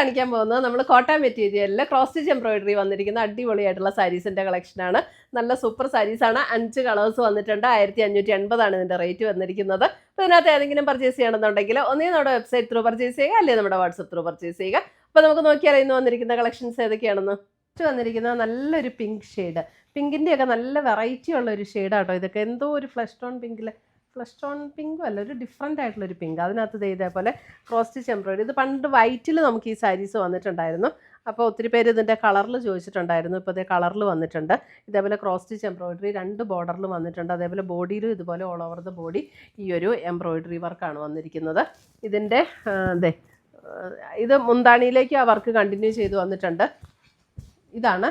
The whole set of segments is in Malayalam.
കാണിക്കാൻ പോകുന്നത് നമ്മൾ കോട്ടൺ മെറ്റീരിയലിൽ ക്രോസ് സ്റ്റിച്ച് എംബ്രോയിഡറി വന്നിരിക്കുന്ന അടിപൊളിയായിട്ടുള്ള സാരീസിൻ്റെ കളക്ഷനാണ്. നല്ല സൂപ്പർ സാരീസാണ്. 5 കളേഴ്സ് വന്നിട്ടുണ്ട്. 1580 ഇതിൻ്റെ റേറ്റ് വന്നിരിക്കുന്നത്. അപ്പോൾ ഇതിനകത്ത് ഏതെങ്കിലും പർച്ചേസ് ചെയ്യണമെന്നുണ്ടെങ്കിൽ ഒന്നേ നമ്മുടെ വെബ്സൈറ്റ് ത്രൂ പർച്ചേസ് ചെയ്യുക, അല്ലെങ്കിൽ നമ്മുടെ വാട്സപ്പ് ത്രൂ പർച്ചേസ് ചെയ്യുക. അപ്പോൾ നമുക്ക് നോക്കിയാൽ ഇന്ന് വന്നിരിക്കുന്ന കളക്ഷൻസ് ഏതൊക്കെയാണെന്ന്. വന്നിരിക്കുന്നത് നല്ലൊരു പിങ്ക് ഷെയ്ഡ്, പിങ്കിൻ്റെയൊക്കെ നല്ല വെറൈറ്റി ഉള്ള ഒരു ഷെയ്ഡാട്ടോ ഇതൊക്കെ. എന്തോ ഒരു ഫ്ലഷ് ടോൺ പിങ്കിൽ, ഫ്ലഷ് ടോൺ പിങ്കും അല്ല, ഒരു ഡിഫറെൻ്റ് ആയിട്ടുള്ളൊരു പിങ്ക്. അതിനകത്ത് ഇതേപോലെ ക്രോസ് സ്റ്റിച്ച് എംബ്രോയിഡറി. ഇത് പണ്ട് വൈറ്റിൽ നമുക്ക് ഈ സാരീസ് വന്നിട്ടുണ്ടായിരുന്നു. അപ്പോൾ ഒത്തിരി പേര് ഇതിൻ്റെ കളറിൽ ചോദിച്ചിട്ടുണ്ടായിരുന്നു. ഇപ്പോൾ ഇതേ കളറിൽ വന്നിട്ടുണ്ട്. ഇതേപോലെ ക്രോസ് സ്റ്റിച്ച് എംബ്രോയിഡറി 2 ബോർഡറിലും വന്നിട്ടുണ്ട്. അതേപോലെ ബോഡിയിലും ഇതുപോലെ ഓൾ ഓവർ ദ ബോഡി ഈ ഒരു എംബ്രോയിഡറി വർക്കാണ് വന്നിരിക്കുന്നത്. ഇതിൻ്റെ ഇത് മുന്താണിയിലേക്ക് ആ വർക്ക് കണ്ടിന്യൂ ചെയ്ത് വന്നിട്ടുണ്ട്. ഇതാണ്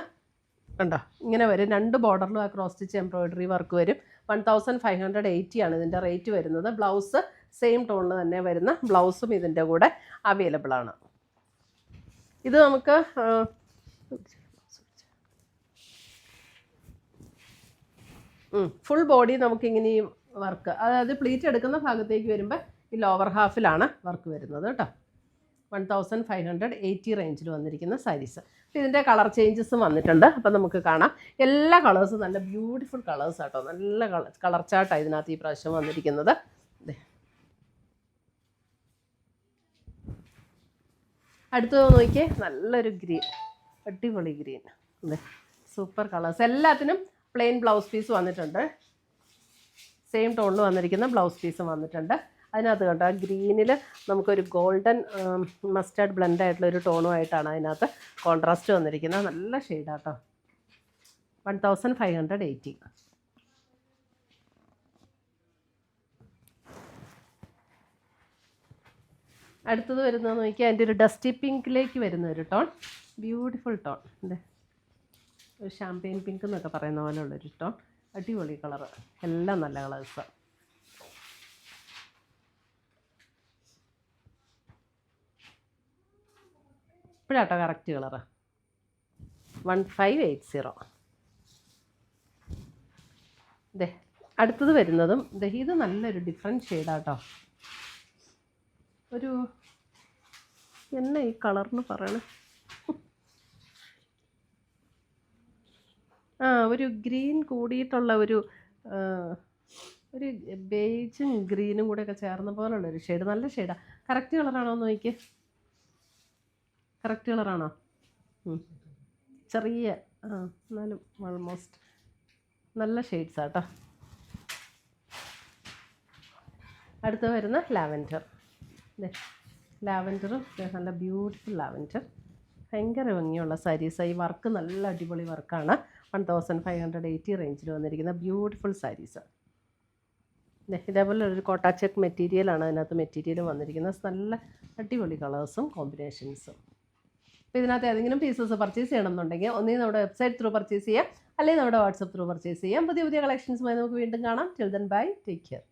കണ്ടോ, ഇങ്ങനെ വരും. 2 ബോർഡറിലും ആ ക്രോസ് സ്റ്റിച്ച് എംബ്രോയിഡറി വർക്ക് വരും. 1580 ആണ് ഇതിൻ്റെ റേറ്റ് വരുന്നത്. ബ്ലൗസ് സെയിം ടോണിൽ തന്നെ വരുന്ന ബ്ലൗസും ഇതിൻ്റെ കൂടെ അവൈലബിൾ ആണ്. ഇത് നമുക്ക് ഫുൾ ബോഡി നമുക്കിങ്ങനെ ഈ വർക്ക്, അതായത് പ്ലീറ്റ് എടുക്കുന്ന ഭാഗത്തേക്ക് വരുമ്പോൾ ഈ ലോവർ ഹാഫിലാണ് വർക്ക് വരുന്നത് കേട്ടോ. 1580 റേഞ്ചിൽ വന്നിരിക്കുന്ന സാരീസ്. അപ്പോൾ ഇതിൻ്റെ കളർ ചേഞ്ചസും വന്നിട്ടുണ്ട്. അപ്പോൾ നമുക്ക് കാണാം. എല്ലാ കളേഴ്സും നല്ല ബ്യൂട്ടിഫുൾ കളേഴ്സ് ആട്ടോ. നല്ല കളർ ചാർട്ടാണ് ഇതിനകത്ത് ഈ പ്രാവശ്യം വന്നിരിക്കുന്നത്. അടുത്തത് നോക്കിയേ, നല്ലൊരു ഗ്രീൻ, അടിപൊളി ഗ്രീൻ. Super colours. എല്ലാത്തിനും പ്ലെയിൻ ബ്ലൗസ് പീസ് വന്നിട്ടുണ്ട്. സെയിം ടോണിൽ വന്നിരിക്കുന്ന ബ്ലൗസ് പീസും വന്നിട്ടുണ്ട്. അതിനകത്ത് കണ്ടോ, ആ ഗ്രീനിൽ നമുക്കൊരു ഗോൾഡൻ മസ്റ്റാർഡ് ബ്ലെൻഡ് ആയിട്ടുള്ളൊരു ടോണുമായിട്ടാണ് അതിനകത്ത് കോൺട്രാസ്റ്റ് വന്നിരിക്കുന്നത്. നല്ല ഷെയ്ഡാട്ടോ. 1580. അടുത്തത് വരുന്നതെന്ന് നോക്കിയാൽ അതിൻ്റെ ഒരു ഡസ്റ്റി പിങ്കിലേക്ക് വരുന്ന ഒരു ടോൺ, ബ്യൂട്ടിഫുൾ ടോൺ. ഒരു ഷാമ്പെയിൻ പിങ്ക് എന്നൊക്കെ പറയുന്ന പോലെ ഉള്ളൊരു ടോൺ. അടിപൊളി കളറ്. എല്ലാം നല്ല കളേഴ്സാണ്. ഇപ്പോഴാട്ടോ കറക്റ്റ് കളറ്. 1580. അടുത്തത് വരുന്നതും ഇത് നല്ലൊരു ഡിഫറെൻറ്റ് ഷെയ്ഡാട്ടോ. ഒരു എന്നെ ഈ കളറിന് പറയണേ, ഒരു ഗ്രീൻ കൂടിയിട്ടുള്ള ഒരു ബേജും ഗ്രീനും കൂടെയൊക്കെ ചേർന്ന പോലുള്ളൊരു ഷെയ്ഡ്. നല്ല ഷെയ്ഡാണ്. കറക്റ്റ് കളറാണോ എന്ന് നോക്കിയേ. കറക്റ്റ് കളറാണോ? ചെറിയ എന്നാലും ഓൾമോസ്റ്റ് നല്ല ഷെയ്ഡ്സാട്ടോ. അടുത്ത് വരുന്ന ലാവൻഡർ. ലാവൻഡറും നല്ല ബ്യൂട്ടിഫുൾ ലാവൻഡർ. ഭയങ്കര ഭംഗിയുള്ള സാരീസാണ്. ഈ വർക്ക് നല്ല അടിപൊളി വർക്കാണ്. 1580 റേഞ്ചിൽ വന്നിരിക്കുന്ന ബ്യൂട്ടിഫുൾ സാരീസ്. ഇതേപോലെ ഒരു കോട്ടാ ചെക്ക് മെറ്റീരിയലാണ് അതിനകത്ത് മെറ്റീരിയലും വന്നിരിക്കുന്നത്. നല്ല അടിപൊളി കളേഴ്സും കോമ്പിനേഷൻസും. അപ്പോൾ ഇതിനകത്ത് ഏതെങ്കിലും പീസസ് പർച്ചേസ് ചെയ്യണമെന്നുണ്ടെങ്കിൽ ഒന്നുകിൽ നമ്മുടെ വെബ്സൈറ്റ് ത്രൂ പർച്ചേസ് ചെയ്യാം, അല്ലെങ്കിൽ നമ്മുടെ വാട്സപ്പ് ത്രൂ പർച്ചേസ് ചെയ്യാം. പുതിയ കളക്ഷൻസുമായി നമുക്ക് വീണ്ടും കാണാം. Till then bye, take care.